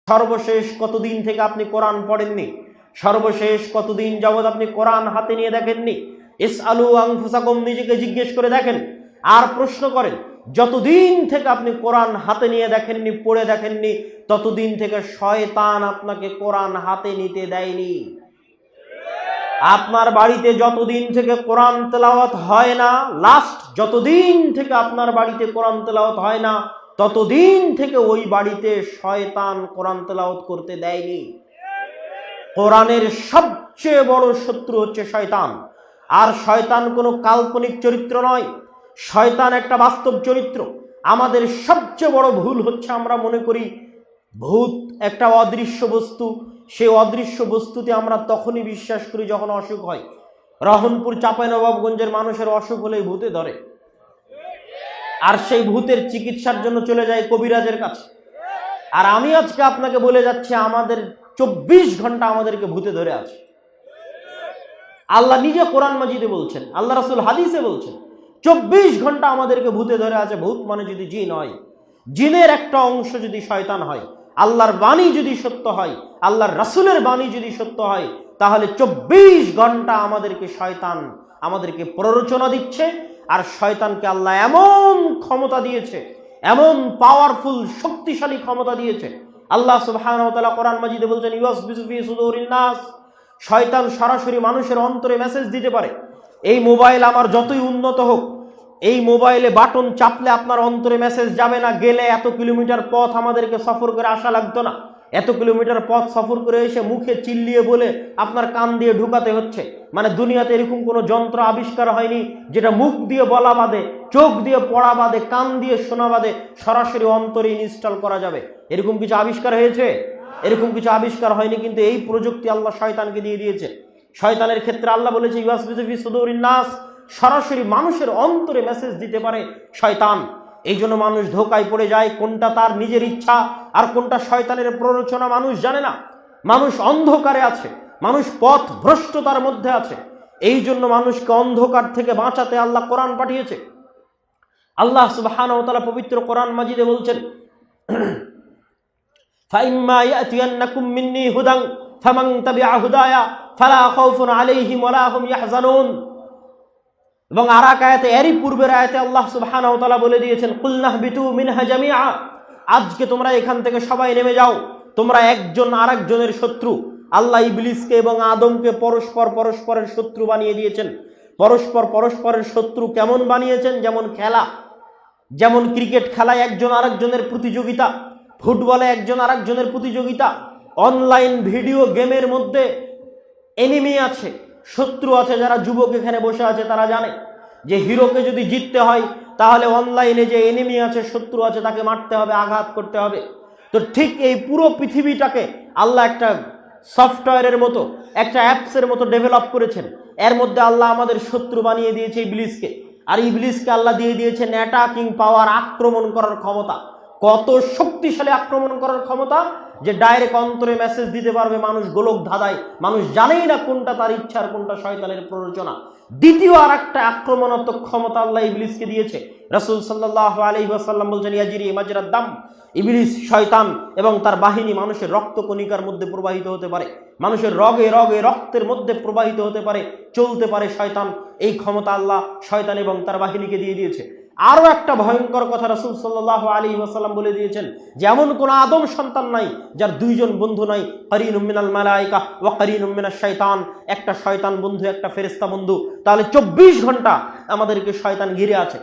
সর্বশেষ কতদিন থেকে আপনি কোরআন পড়েননি? সর্বশেষ কতদিন যাবৎ আপনি কোরআন হাতে নিয়ে দেখেননি? ইসআলু আনফুসাকুম, নিজেকে জিজ্ঞেস করে দেখেন আর প্রশ্ন করেন, যতদিন থেকে আপনি কোরআন হাতে নিয়ে দেখেননি, পড়ে দেখেননি, ততদিন থেকে শয়তান আপনাকে কোরআন হাতে নিতে দেয়নি। আপনার বাড়িতে যতদিন থেকে কোরআন তেলাওয়াত হয় না, লাস্ট যতদিন থেকে আপনার বাড়িতে কোরআন তেলাওয়াত হয় না, ততদিন থেকে ওই বাড়িতে শয়তান কোরআন তেলাওয়াত করতে দেয়নি। কোরআনের সবচেয়ে বড় শত্রু হচ্ছে শয়তান। আর শয়তান কোনো কাল্পনিক চরিত্র নয়, শয়তান একটা বাস্তব চরিত্র। আমাদের সবচেয়ে বড় ভুল হচ্ছে আমরা মনে করি ভূত একটা অদৃশ্য বস্তু, সেই অদৃশ্য বস্তুতে আমরা তখনই বিশ্বাস করি যখন অসুখ হয়। রহনপুর চাঁপাইনবাবগঞ্জের মানুষের অসুখ হলেই ভূতে ধরে, আর সেই ভূতের চিকিৎসার জন্য চলে যায় কবিরাজের কাছে। আর আমি আজকে আপনাকে বলে যাচ্ছি, আমাদের 24 ঘন্টা আমাদেরকে ভূতে ধরে আছে। আল্লাহ নিজে কোরআন মাজিদে বলছেন, আল্লাহ রাসূল হাদিসে বলছেন, 24 ঘন্টা আমাদেরকে ভূতে ধরে আছে। ভূত মানে যদি জিন হয়, জিনের একটা অংশ যদি শয়তান হয়, আল্লাহর বাণী যদি সত্য হয়, আল্লাহর রাসূলের বাণী যদি সত্য হয়, তাহলে 24 ঘন্টা আমাদেরকে শয়তান আমাদেরকে প্ররোচনা দিচ্ছে। আর শয়তানকে আল্লাহ এমন ক্ষমতা দিয়েছে, এমন পাওয়ারফুল শক্তিশালী ক্ষমতা দিয়েছে। আল্লাহ সুবহানাহু ওয়া তাআলা কোরআন মাজিদে বলছেন, ইউওয়াসবিসু ফি সুদুরিন নাস, শয়তান সরাসরি মানুষের অন্তরে মেসেজ দিতে পারে। এই মোবাইল আমার যতই উন্নত হোক, এই মোবাইলে বাটন চাপলে আপনার অন্তরে মেসেজ যাবে না। গেলে এত কিলোমিটার পথ আমাদেরকে সফর করে আসা লাগতো না, এত কিলোমিটার পথ সফর করে এসে মুখে চিল্লিয়ে বলে আপনার কান দিয়ে ঢুকাতে হচ্ছে। মানে দুনিয়াতে এরকম কোনো যন্ত্র আবিষ্কার হয়নি যেটা মুখ দিয়ে বলা বাদে, চোখ দিয়ে পড়া বাদে, কান দিয়ে শোনা বাদে সরাসরি অন্তরে ইনস্টল করা যাবে। এরকম কিছু আবিষ্কার হয়েছে? এরকম কিছু আবিষ্কার হয়নি, কিন্তু এই প্রযুক্তি আল্লাহ শয়তানকে দিয়ে দিয়েছে। শয়তানের ক্ষেত্রে আল্লাহ বলেছে, ইউওয়াসবিসু ফি সুদুরিন নাস, সরাসরি মানুষের অন্তরে মেসেজ দিতে পারে শয়তান। এই জন্য মানুষ ধোকায় পড়ে যায়, কোনটা তার নিজের ইচ্ছা আর কোনটা শয়তানের প্ররোচনা মানুষ জানে না। মানুষ অন্ধকারে আছে, মানুষ পথ ভ্রষ্টতার মধ্যে আছে। এই জন্য মানুষকে অন্ধকার থেকে বাঁচাতে আল্লাহ কোরআন পাঠিয়েছে। আল্লাহ সুবহানাহু ওয়া তাআলা পবিত্র কোরআন মাজিদে বলছেন, ফাইম্মা ইয়াতিয়ান্নাকুম মিন্নী হুদান ফামান তাবিআ হুদায়া ফালা খাউফুন আলাইহিম ওয়ালা হুম ইয়াহজানুন। এবং আর এক আয়াতে, এরই পূর্বের আয়াতে আল্লাহ সুবহানাহু ওয়া তাআলা বলে দিয়েছেন, কুল নাহবিতু মিনহা জামিআ, আজকে তোমরা এখান থেকে সবাই নেমে যাও, তোমরা একজন আরেকজনের শত্রু। আল্লাহ ইবলিসকে এবং আদমকে পরস্পরের শত্রু বানিয়ে দিয়েছেন। পরস্পরের শত্রু কেমন বানিয়েছেন? যেমন খেলা, যেমন ক্রিকেট খেলায় একজন আরেকজনের প্রতিযোগিতা, ফুটবলে একজন আরেকজনের প্রতিযোগিতা, অনলাইন ভিডিও গেমের মধ্যে এনিমি আছে, শত্রু আছে। যারা যুবক এখানে বসে আছে তারা জানে যে হিরোকে যদি জিততে হয় তাহলে অনলাইনে যে এনিমি আছে, শত্রু আছে, তাকে মারতে হবে, আঘাত করতে হবে। তো ঠিক এই পুরো পৃথিবীটাকে আল্লাহ একটা সফটওয়্যারের মতো, একটা অ্যাপসের মতো ডেভেলপ করেছেন। এর মধ্যে আল্লাহ আমাদের শত্রু বানিয়ে দিয়েছে ইবলিসকে। আর ইবলিসকে আল্লাহ দিয়ে দিয়েছেন অ্যাটাকিং পাওয়ার, আক্রমণ করার ক্ষমতা। কত শক্তিশালী আক্রমণ করার ক্ষমতা যে ডাইরেক্ট অন্তরে মেসেজ দিতে পারবে। মানুষ গোলক ধাঁধায়, মানুষ জানেই না কোনটা তার ইচ্ছা আর কোনটা শয়তানের প্ররোচনা। দ্বিতীয় আর একটা আক্রমণাত্মক ক্ষমতা আল্লাহ ইবলিসকে দিয়েছে। রাসূল সাল্লাল্লাহু আলাইহি ওয়াসাল্লাম বলছেন, ইয়াজরি মাজরাদ দাম, ইবলিস শয়তান এবং তার বাহিনী মানুষের রক্তকণিকার মধ্যে প্রবাহিত হতে পারে, মানুষের রগে রগে রক্তের মধ্যে প্রবাহিত হতে পারে, চলতে পারে শয়তান। এই ক্ষমতা আল্লাহ শয়তান এবং তার বাহিনীকে দিয়ে দিয়েছে। আরো একটা ভয়ঙ্কর কথা রাসূল সাল্লাল্লাহু আলাইহি ওয়াসাল্লাম বলে দিয়েছেন, যেমন কোন আদম সন্তান নাই যার দুইজন বন্ধু নাই, কারিনুম মিনাল মালায়েকা ওয়া কারিনুম মিনাশ শয়তান, একটা শয়তান বন্ধু, একটা ফেরেশতা বন্ধু। তাহলে 24 ঘন্টা আমাদেরকে শয়তান ঘিরে আছে।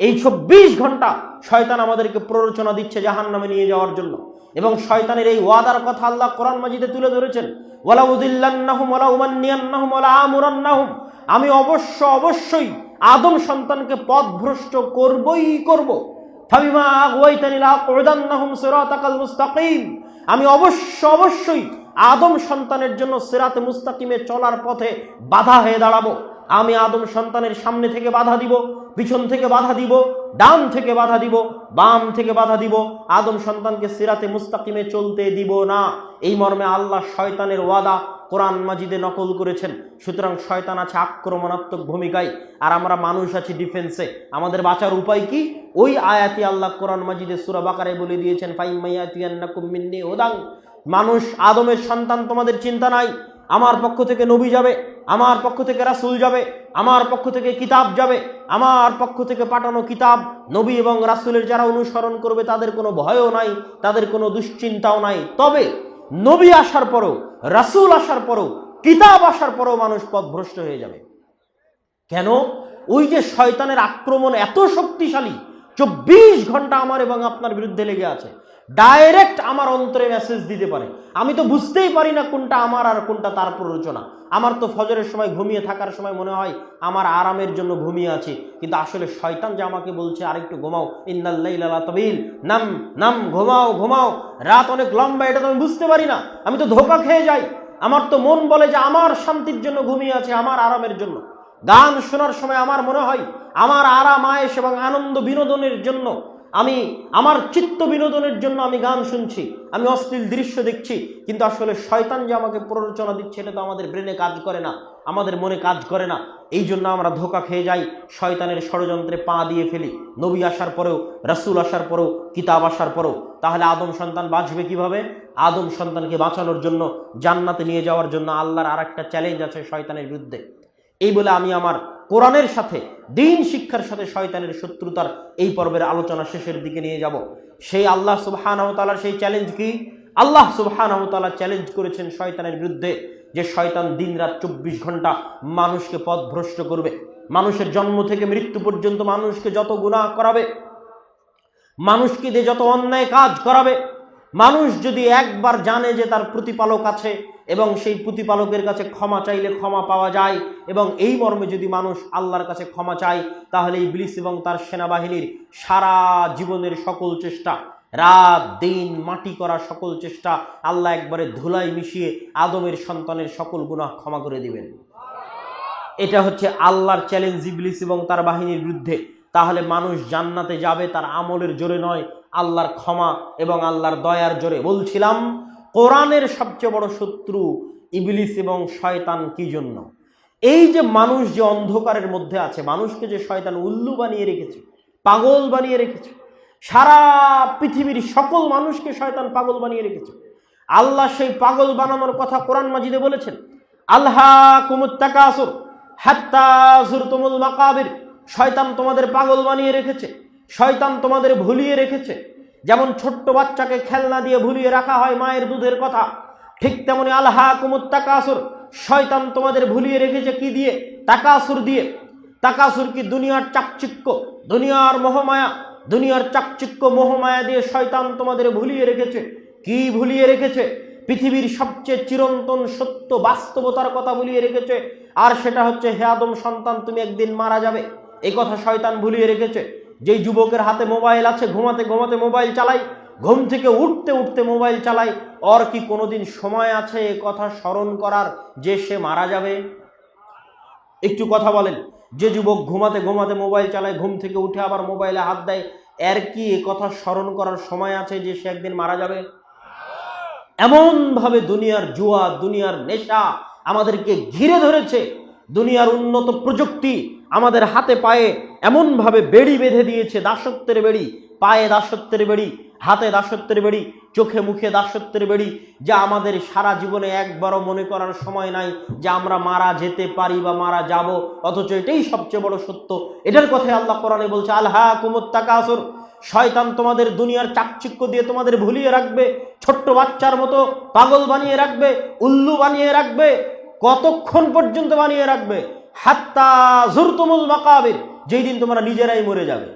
এই 24 ঘন্টা শয়তান আমাদেরকে প্ররোচনা দিচ্ছে জাহান্নামে নিয়ে যাওয়ার জন্য। এবং শয়তানের এই ওয়াদার কথা আল্লাহ কোরআন মাজিদে তুলে ধরেছেন, ওয়ালা উদিল্লান্নাহুম ওয়ালা উমান্নিয়ান্নাহুম ওয়ালা আমুরান্নাহুম, আমি অবশ্যই আদম সন্তানকে পথভ্রষ্ট করবই করব। ফাবিমা আগওয়াইতানি লাআকুদান্নাহুম সিরাতাকাল মুস্তাকিম, আমি অবশ্যই আদম সন্তানের জন্য সিরাতে মুস্তাকিমে চলার পথে বাধা হয়ে দাঁড়াবো। আমি আদম সন্তানের সামনে থেকে বাধা দিব, পিছন থেকে বাধা দিব, ডান থেকে বাধা দিব, বাম থেকে বাধা দিব, আদম সন্তানকে সিরাতে মুস্তাকিমে চলতে দিব না। এই মর্মে আল্লাহ শয়তানের ওয়াদা কোরআন মাজিদে নকল করেছেন। সুতরাং শয়তান আছে আক্রমণাত্মক ভূমিকায়, আর আমরা মানুষ আছি ডিফেন্সে। আমাদের বাঁচার উপায় কি? ওই আয়াতি আল্লাহ কোরআন মাজিদে সূরা বাকারায় বলে দিয়েছেন, ফাইম্মায়াতিয়ান্নাকুম মিন্নি হুদান। মানুষ আদমের সন্তান, তোমাদের চিন্তা নাই, আমার পক্ষ থেকে নবী যাবে, আমার পক্ষ থেকে রাসূল যাবে, আমার পক্ষ থেকে কিতাব যাবে, আমার পক্ষ থেকে পাঠানো কিতাব, নবী এবং রাসূলের যারা অনুসরণ করবে তাদের কোনো ভয়ও নাই, তাদের কোনো দুশ্চিন্তাও নাই। তবে নবী আসার পরেও, রাসূল আসার পরেও, কিতাব আসার পরেও মানুষ পথভ্রষ্ট হয়ে যাবে। কেন? ওই যে শয়তানের আক্রমণ এত শক্তিশালী, 24 ঘন্টা আমার এবং আপনার বিরুদ্ধে লেগে আছে। ডাইরেক্ট আমার অন্তরে মেসেজ দিতে পারে, আমি তো বুঝতেই পারি না কোনটা আমার আর কোনটা তার প্ররোচনা। আমার তো ফজরের সময় ঘুমিয়ে থাকার সময় মনে হয় আমার আরামের জন্য ঘুমিয়ে আছি, কিন্তু আসলে শয়তান যে আমাকে বলছে আরেকটু ঘুমাও, ইন্নাল লাইলা লাতাবিল, নাম নাম, ঘুমাও ঘুমাও, রাত অনেক লম্বা, এটা তো আমি বুঝতে পারি না। আমি তো ধোঁকা খেয়ে যাই। আমার তো মন বলে যে আমার শান্তির জন্য ঘুমিয়ে আছে, আমার আরামের জন্য। গান শোনার সময় আমার মনে হয় আমার আরাম আয়েশ এবং আনন্দ বিনোদনের জন্য, আমি আমার চিত্ত বিনোদনের জন্য আমি গান শুনছি, আমি অশ্লীল দৃশ্য দেখছি। কিন্তু আসলে শয়তান যে আমাকে প্ররোচনা দিচ্ছে এটা তো আমাদের ব্রেনে কাজ করে না, আমাদের মনে কাজ করে না। এই জন্য আমরা ধোঁকা খেয়ে যাই, শয়তানের ষড়যন্ত্রে পা দিয়ে ফেলি। নবী আসার পরেও, রাসূল আসার পরেও, কিতাব আসার পরেও। তাহলে আদম সন্তান বাঁচবে কিভাবে? আদম সন্তানকে বাঁচানোর জন্য, জান্নাতে নিয়ে যাওয়ার জন্য আল্লাহর আর একটা চ্যালেঞ্জ আছে শয়তানের বিরুদ্ধে। এই বলে আমি আমার কোরআনের সাথে, দ্বীন শিক্ষার সাথে শয়তানের শত্রুতার এই পর্বের আলোচনা শেষের দিকে নিয়ে যাব। সেই আল্লাহ সুবহানাহু ওয়া তাআলার সেই চ্যালেঞ্জ কি? আল্লাহ সুবহানাহু ওয়া তাআলা চ্যালেঞ্জ করেছেন শয়তানের বিরুদ্ধে যে শয়তান দিনরাত 24 ঘন্টা মানুষকে পথভ্রষ্ট করবে। মানুষের জন্ম থেকে মৃত্যু পর্যন্ত মানুষকে যত গুনাহ করাবে, মানুষকে দিয়ে যত অন্যায় কাজ করাবে। মানুষ যদি একবার জানে যে তার প্রতিপালক আছে এবং সেই প্রতিপালকের কাছে ক্ষমা চাইলে ক্ষমা পাওয়া যায়, এবং এই মর্মে যদি মানুষ আল্লাহর কাছে ক্ষমা চায়, তাহলে ইবলিস এবং তার সেনাবাহিনীর সারা জীবনের সকল চেষ্টা, রাত দিন মাটি করা সকল চেষ্টা, আল্লাহ একবারে ধুলাই মিশিয়ে আদমের সন্তানের সকল গুনাহ ক্ষমা করে দিবেন। এটা হচ্ছে আল্লাহর চ্যালেঞ্জ ইবলিস এবং তার বাহিনীর বিরুদ্ধে। তাহলে মানুষ জান্নাতে যাবে তার আমলের জোরে নয়, আল্লাহর ক্ষমা এবং আল্লাহর দয়ার জোরে। বলছিলাম কোরআনের সবচেয়ে বড় শত্রু ইবলিস এবং শয়তান কি জন্য? এই যে মানুষ যে অন্ধকারের মধ্যে আছে, মানুষকে যে শয়তান উল্লু বানিয়ে রেখেছে, পাগল বানিয়ে রেখেছে, সারা পৃথিবীর সকল মানুষকে শয়তান পাগল বানিয়ে রেখেছে। আল্লাহ সেই পাগল বানানোর কথা কোরআন মাজিদে বলেছেন, আলহাকুমুত তাকাসুর হাত্তা যুরতুমুল মাকাবির। শয়তান তোমাদের পাগল বানিয়ে রেখেছে, শয়তান তোমাদের ভুলিয়ে রেখেছে। যেমন ছোট্ট বাচ্চাকে খেলনা দিয়ে ভুলিয়ে রাখা হয় মায়ের দুধের কথা, ঠিক তেমনি আলহাকুমুত তাকাসুর, শয়তান তোমাদের ভুলিয়ে রেখেছে কি দিয়ে? তাকাসুর দিয়ে। তাকাসুর কি? দুনিয়ার চাকচিক্য, দুনিয়ার মোহমায়া, দুনিয়ার চাকচিক্য মোহমায়া দিয়ে শয়তান তোমাদের ভুলিয়ে রেখেছে। কি ভুলিয়ে রেখেছে? পৃথিবীর সবচেয়ে চিরন্তন সত্য বাস্তবতার কথা ভুলিয়ে রেখেছে, আর সেটা হচ্ছে হে আদম সন্তান তুমি একদিন মারা যাবে। এই কথা শয়তান ভুলিয়ে রেখেছে। যেই যুবকের হাতে মোবাইল আছে, ঘুমাতে ঘুমাতে মোবাইল চালায়, ঘুম থেকে উঠতে উঠতে মোবাইল চালায়, ওর কি কোনোদিন সময় আছে এ কথা স্মরণ করার যে সে মারা যাবে? একটু কথা বলেন। যে যুবক ঘুমাতে ঘুমাতে মোবাইল চালায়, ঘুম থেকে উঠে আবার মোবাইলে হাত দেয়, এর কি এ কথা স্মরণ করার সময় আছে যে সে একদিন মারা যাবে? এমন ভাবে দুনিয়ার জুয়া, দুনিয়ার নেশা আমাদেরকে ঘিরে ধরেছে, দুনিয়ার উন্নত প্রযুক্তি আমাদের হাতে পায়ে এমন ভাবে বেড়ি বেঁধে দিয়েছে, দাসত্বের বেড়ি, পায়ে দাসত্বের বেড়ি, হাতে দাসত্বের বেড়ি, চোখে মুখে দাসত্বের বেড়ি, যা আমাদের সারা জীবনে একবারও মনে করার সময় নাই যে আমরা মারা যেতে পারি বা মারা যাব। অথচ এটাই সবচেয়ে বড় সত্য। এটার কথাই আল্লাহ কোরআনে বলছে, আলহাকুমুত তাকাসুর, শয়তান তোমাদের দুনিয়ার চাকচিক্য দিয়ে তোমাদের ভুলিয়ে রাখবে, ছোট্ট বাচ্চার মতো পাগল বানিয়ে রাখবে, উল্লু বানিয়ে রাখবে। কতক্ষণ পর্যন্ত বানিয়ে রাখবে? হাত্তা যুরতুমুল মাকাবির, যেই দিন তোমরা নিজেরাই মরে যাবে।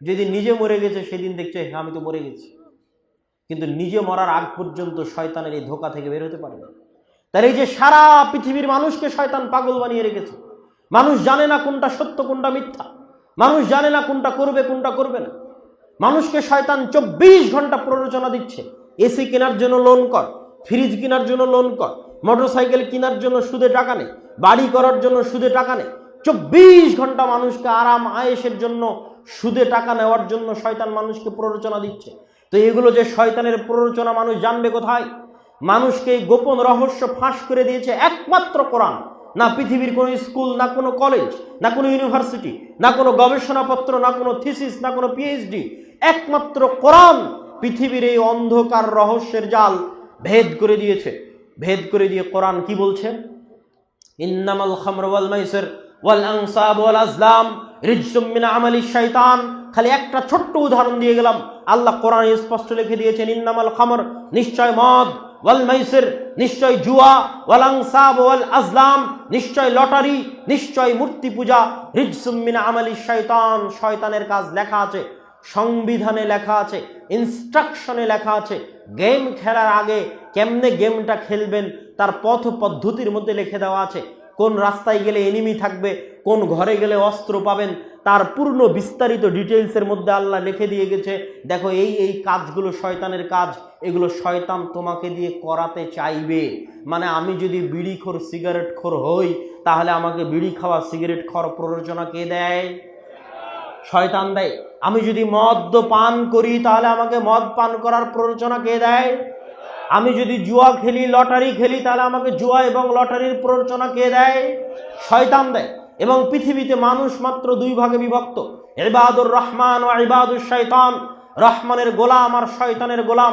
যেদিন নিজে মরে গেছে সেদিন দেখছে হ্যাঁ আমি তো মরে গেছি, কিন্তু নিজে মরার আগ পর্যন্ত শয়তানের এই ধোঁকা থেকে বের হতে পারবে। তার এই যে সারা পৃথিবীর মানুষকে শয়তান পাগল বানিয়ে রেখেছে, মানুষ জানে না কোনটা সত্য কোনটা মিথ্যা, মানুষ জানে না কোনটা করবে কোনটা করবে না। মানুষকে শয়তান 24 ঘন্টা প্ররোচনা দিচ্ছে, এসি কেনার জন্য লোন কর, ফ্রিজ কেনার জন্য লোন কর, মোটরসাইকেল কেনার জন্য সুদে টাকা নে, বাড়ি করার জন্য সুদে টাকা নে। 24 ঘন্টা মানুষকে আরাম আয়েশের জন্য সুদে টাকা নেওয়ার জন্য শয়তান মানুষকে প্ররোচনা দিচ্ছে। তো এগুলো যে শয়তানের প্ররোচনা মানুষ জানবে কোথায়? মানুষকে গোপন রহস্য ফাঁস করে দিয়েছে একমাত্র কোরআন। না পৃথিবীর কোনো স্কুল, না কোনো কলেজ, না কোনো ইউনিভার্সিটি, না কোনো গবেষণাপত্র, না কোনো থিসিস, না কোনো পিএইচডি, একমাত্র কোরআন পৃথিবীর এই অন্ধকার রহস্যের জাল ভেদ করে দিয়েছে। ভেদ করে দিয়ে কোরআন কি বলছে? ইন্নামাল খামরু ওয়াল মাইসির ওয়াল আনসাব ওয়াল আজলাম রিজসুম মিন আমালিশ শাইতান। খালি একটা ছোট্ট উদাহরণ দিয়ে গেলাম। আল্লাহ কোরআনে স্পষ্ট লিখে দিয়েছেন, ইন্নামাল খামর, নিশ্চয় মদ, ওয়াল মাইসির, নিশ্চয় জুয়া, ওয়াল আনসাব ওয়াল আজলাম, নিশ্চয় লটারি, নিশ্চয় মূর্তি পূজা, রিজসুম মিন আমালিশ শাইতান, শয়তানের কাজ লেখা আছে, সংবিধানে লেখা আছে, ইনস্ট্রাকশনে লেখা আছে। গেম খেলার আগে কেমনে গেমটা খেলবেন তার পথ পদ্ধতির মধ্যে লিখে দেওয়া আছে। কোন রাস্তায় গেলে এনিমি থাকবে, কোন ঘরে গেলে অস্ত্র পাবেন, তার পূর্ণ বিস্তারিত ডিটেইলসের মধ্যে আল্লাহ লিখে দিয়ে গেছে। দেখো এই এই কাজগুলো শয়তানের কাজ, এগুলো শয়তান তোমাকে দিয়ে করাতে চাইবে। মানে আমি যদি বিড়িখোর, সিগারেটখোর হই, তাহলে আমাকে বিড়ি খাওয়া, সিগারেট খাওয়ার প্ররোচনা কে দেয়? শয়তান দেয়। আমি যদি মদ পান করি, তাহলে আমাকে মদ পান করার প্ররোচনা কে দেয়? আমি যদি জুয়া খেলি, লটারি খেলি, তাহলে আমাকে জুয়া এবং লটারির প্ররোচনা কে দেয়? শয়তান দেয়। এবং পৃথিবীতে মানুষ মাত্র দুই ভাগে বিভক্ত, ইবাদুর রহমান ও ইবাদুর শয়তান। রহমানের গোলাম আর শয়তানের গোলাম।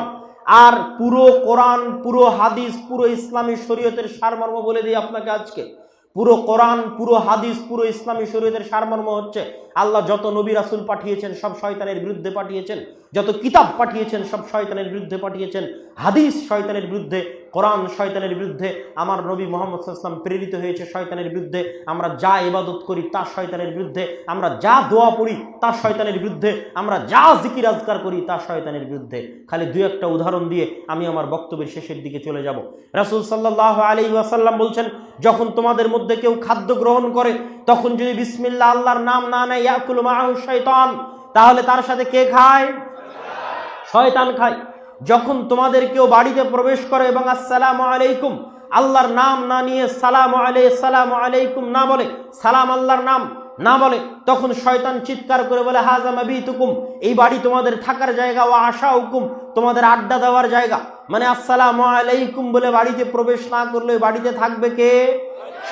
আর পুরো কোরআন, পুরো হাদিস, পুরো ইসলামী শরীয়তের সারমর্ম বলে দিই আপনাকে আজকে। পুরো কোরআন, পুরো হাদিস, পুরো ইসলামী শরীয়তের সারমর্ম হচ্ছে, আল্লাহ যত নবী রাসূল পাঠিয়েছেন সব শয়তানের বিরুদ্ধে পাঠিয়েছেন, যত কিতাব পাঠিয়েছেন সব শয়তানের বিরুদ্ধে পাঠিয়েছেন। হাদিস শয়তানের বিরুদ্ধে, কোরআন শয়তানের বিরুদ্ধে, আমার নবী মুহাম্মদ সাল্লাল্লাহু আলাইহি ওয়াসাল্লাম প্রেরিত হয়েছে শয়তানের বিরুদ্ধে। আমরা যা ইবাদত করি তা শয়তানের বিরুদ্ধে, আমরা যা দোয়া পড়ি তা শয়তানের বিরুদ্ধে, আমরা যা জিকির আজকার করি তা শয়তানের বিরুদ্ধে। খালি দুই একটা উদাহরণ দিয়ে আমি আমার বক্তব্যের শেষের দিকে চলে যাব। রাসূল সাল্লাল্লাহু আলাইহি ওয়াসাল্লাম বলছেন, যখন তোমাদের মধ্যে কেউ খাদ্য গ্রহণ করে, তখন যদি বিসমিল্লাহ, আল্লাহর নাম না নেয়, ইয়াকুলু মাআহু শাইতান, তাহলে তার সাথে কে খায়? শয়তান খায়। যখন তোমাদের কেউ বাড়িতে প্রবেশ করে এবং আসসালামু আলাইকুম, আল্লাহর নাম না নিয়ে সালামু আলাইকুম না বলে, সালাম আল্লাহর নাম না বলে, তখন শয়তান চিৎকার করে বলে, হাযা মাবিতুকুম, এই বাড়ি তোমাদের থাকার জায়গা, ওয়া আশাউকুম, তোমাদের আড্ডা দেওয়ার জায়গা। মানে আসসালামু আলাইকুম বলে বাড়িতে প্রবেশ না করলে বাড়িতে থাকবে কে?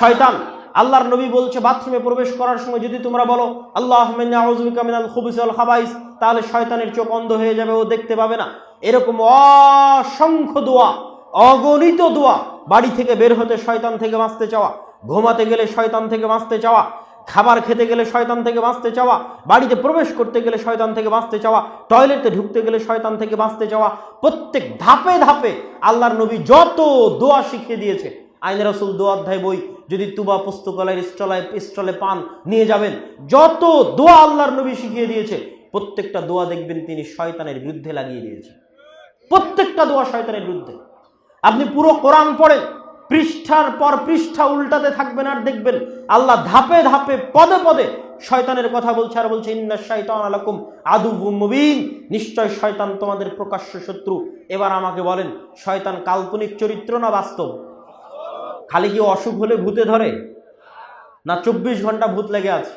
শয়তান। আল্লাহর নবী বলছে, বাথরুমে প্রবেশ করার সময় যদি তোমরা বলো আল্লাহুম্মা ইন্নী আউযু বিকা মিনাল খুবুসি ওয়াল খাবাইস, তাহলে শয়তানের চোখ অন্ধ হয়ে যাবে, ও দেখতে পাবে না। এরকম অসংখ্য দোয়া, অগণিত দোয়া, বাড়ি থেকে বের হতে শয়তান থেকে বাঁচতে চাওয়া, ঘুমাতে গেলে শয়তান থেকে বাঁচতে চাওয়া, খাবার খেতে গেলে শয়তান থেকে বাঁচতে চাওয়া, বাড়িতে প্রবেশ করতে গেলে শয়তান থেকে বাঁচতে চাওয়া, টয়লেটে ঢুকতে গেলে শয়তান থেকে বাঁচতে চাওয়া। প্রত্যেক ধাপে ধাপে আল্লাহর নবী যত দোয়া শিখিয়ে দিয়েছে, আইনে রাসূল দোয়া অধ্যায় বই যদি তুবা পুস্তকালয়ের স্টলে পান, নিয়ে যাবেন। যত দোয়া আল্লাহর নবী শিখিয়ে দিয়েছে, প্রত্যেকটা দোয়া দেখবেন তিনি শয়তানের বিরুদ্ধে লাগিয়ে দিয়েছে। প্রত্যেকটা দোয়া শয়তানের বিরুদ্ধে। আপনি পুরো কোরআন পড়েন, পৃষ্ঠার পর পৃষ্ঠা উল্টাতে থাকবেন আর দেখবেন আল্লাহ ধাপে ধাপে, পদে পদে শয়তানের কথা বলছে। আর বলছে, ইন্নাশ শাইতানা লাকুম আদুউম মুবিন, নিশ্চয় শয়তান তোমাদের প্রকাশ্য শত্রু। এবার আমাকে বলেন, শয়তান কাল্পনিক চরিত্র না বাস্তব? খালি কি অসুখ হলে ভূতে ধরে? না 24 ঘন্টা ভূত লেগে আছে?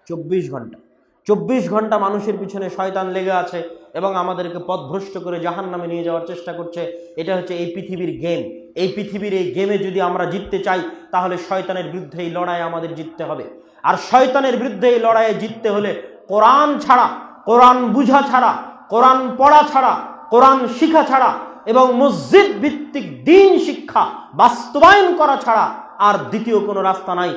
24 ঘন্টা মানুষের পিছনে শয়তান লেগে আছে এবং আমাদেরকে পথভ্রষ্ট করে জাহান্নামে নিয়ে যাওয়ার চেষ্টা করছে। এটা হচ্ছে এই পৃথিবীর গেম। এই পৃথিবীর এই গেমে যদি আমরা জিততে চাই, তাহলে শয়তানের বিরুদ্ধে এই লড়াইয়ে আমাদের জিততে হবে। আর শয়তানের বিরুদ্ধে এই লড়াইয়ে জিততে হলে কোরআন ছাড়া, কোরআন বুঝা ছাড়া, কোরআন পড়া ছাড়া, কোরআন শিখা ছাড়া এবং মসজিদ ভিত্তিক দ্বীন শিক্ষা বাস্তবায়ন করা ছাড়া আর দ্বিতীয় কোনো রাস্তা নাই।